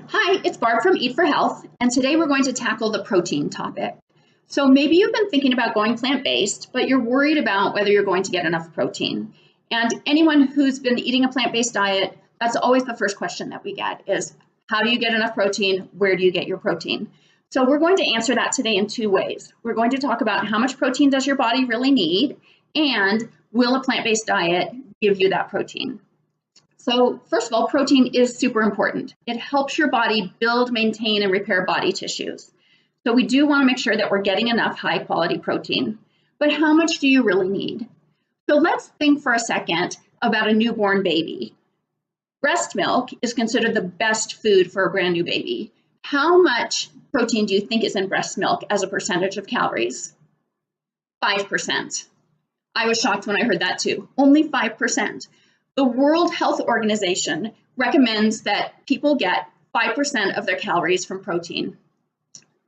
Hi, it's Barb from Eat for Health, and today we're going to tackle the protein topic. So maybe you've been thinking about going plant-based, but you're worried about whether you're going to get enough protein. And anyone who's been eating a plant-based diet, that's always the first question that we get is, how do you get enough protein? Where do you get your protein? So we're going to answer that today in two ways. We're going to talk about how much protein does your body really need, and will a plant-based diet give you that protein? So first of all, protein is super important. It helps your body build, maintain, and repair body tissues. So we do want to make sure that we're getting enough high quality protein. But how much do you really need? So let's think for a second about a newborn baby. Breast milk is considered the best food for a brand new baby. How much protein do you think is in breast milk as a percentage of calories? 5%. I was shocked when I heard that too. Only 5%. The World Health Organization recommends that people get 5% of their calories from protein.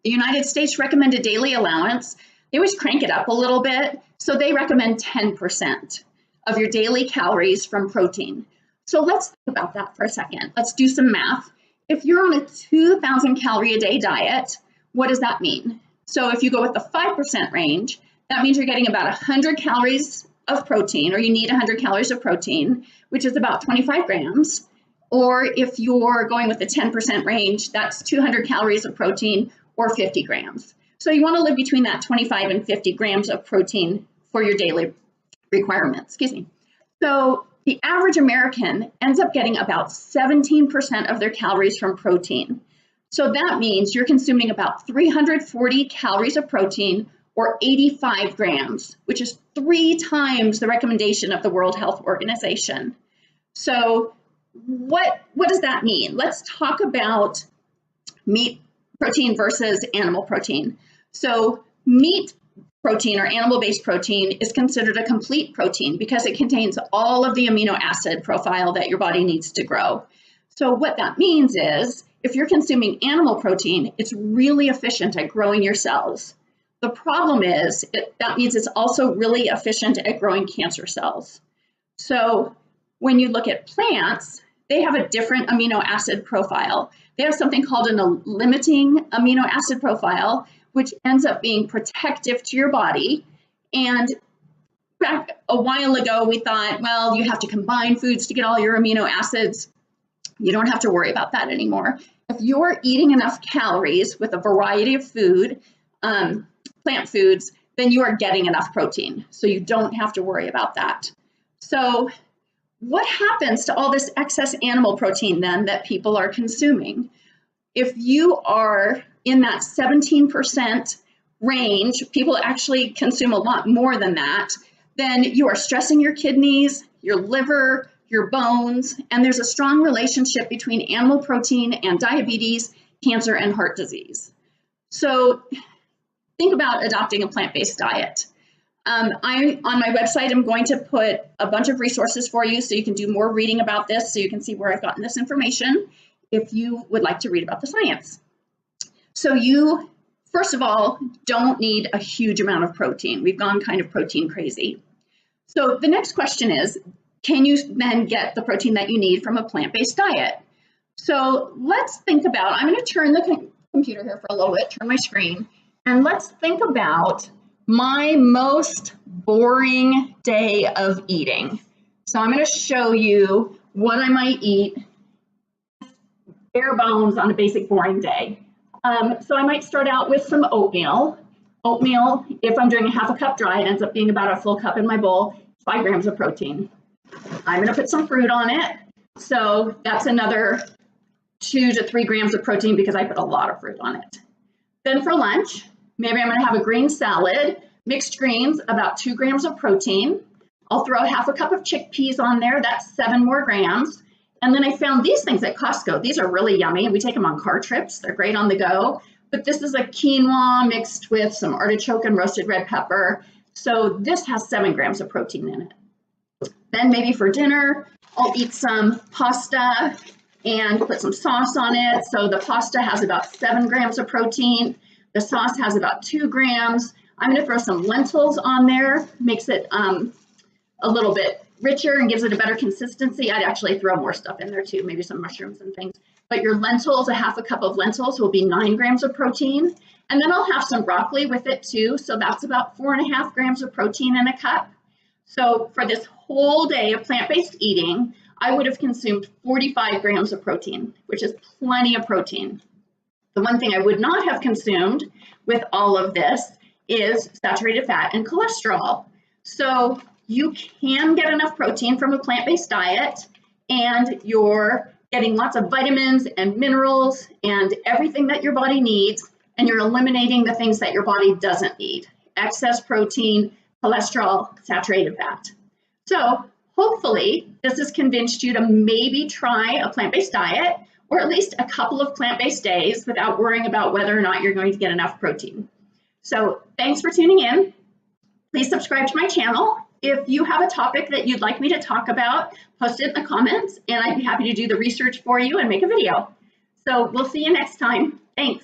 The United States recommended daily allowance. They always crank it up a little bit, so they recommend 10% of your daily calories from protein. So let's think about that for a second. Let's do some math. If you're on a 2,000 calorie a day diet, what does that mean? So if you go with the 5% range, that means you're getting about 100 calories of protein, or you need 100 calories of protein, which is about 25 grams. Or if you're going with the 10% range, that's 200 calories of protein or 50 grams. So you want to live between that 25 and 50 grams of protein for your daily requirements. So the average American ends up getting about 17% of their calories from protein. So that means you're consuming about 340 calories of protein or 85 grams, which is 3 times the recommendation of the World Health Organization. So what does that mean? Let's talk about meat protein versus animal protein. So meat protein or animal-based protein is considered a complete protein because it contains all of the amino acid profile that your body needs to grow. So what that means is if you're consuming animal protein, it's really efficient at growing your cells. The problem is that means it's also really efficient at growing cancer cells. So when you look at plants, they have a different amino acid profile. They have something called a limiting amino acid profile, which ends up being protective to your body. And back a while ago, we thought, well, you have to combine foods to get all your amino acids. You don't have to worry about that anymore. If you're eating enough calories with a variety of food, plant foods, then you are getting enough protein. So you don't have to worry about that. So what happens to all this excess animal protein then that people are consuming? If you are in that 17% range, people actually consume a lot more than that, then you are stressing your kidneys, your liver, your bones, and there's a strong relationship between animal protein and diabetes, cancer, and heart disease. So think about adopting a plant-based diet. On my website, I'm going to put a bunch of resources for you so you can do more reading about this, so you can see where I've gotten this information if you would like to read about the science. So you, first of all, don't need a huge amount of protein. We've gone kind of protein crazy. So the next question is, can you then get the protein that you need from a plant-based diet? So let's think about, I'm going to turn the computer here for a little bit, turn my screen, and let's think about my most boring day of eating. So I'm going to show you what I might eat, bare bones on a basic boring day. So I might start out with some oatmeal. Oatmeal, if I'm doing a half a cup dry, it ends up being about a full cup in my bowl, 5 grams of protein. I'm going to put some fruit on it. So that's another 2 to 3 grams of protein because I put a lot of fruit on it. Then for lunch, maybe I'm going to have a green salad, mixed greens, about 2 grams of protein. I'll throw half a cup of chickpeas on there. That's 7 more grams. And then I found these things at Costco. These are really yummy. We take them on car trips. They're great on the go. But this is a quinoa mixed with some artichoke and roasted red pepper. So this has 7 grams of protein in it. Then maybe for dinner, I'll eat some pasta and put some sauce on it. So the pasta has about 7 grams of protein. The sauce has about 2 grams. I'm going to throw some lentils on there, makes it a little bit richer and gives it a better consistency, I'd actually throw more stuff in there too, maybe some mushrooms and things. But your lentils, a half a cup of lentils will be 9 grams of protein. And then I'll have some broccoli with it too. So that's about 4.5 grams of protein in a cup. So for this whole day of plant-based eating, I would have consumed 45 grams of protein, which is plenty of protein. The one thing I would not have consumed with all of this is saturated fat and cholesterol. So you can get enough protein from a plant-based diet, and you're getting lots of vitamins and minerals and everything that your body needs, and you're eliminating the things that your body doesn't need: excess protein, cholesterol, saturated fat. So hopefully this has convinced you to maybe try a plant-based diet, or at least a couple of plant-based days without worrying about whether or not you're going to get enough protein. So thanks for tuning in. Please subscribe to my channel. If you have a topic that you'd like me to talk about, post it in the comments, and I'd be happy to do the research for you and make a video. So we'll see you next time. Thanks.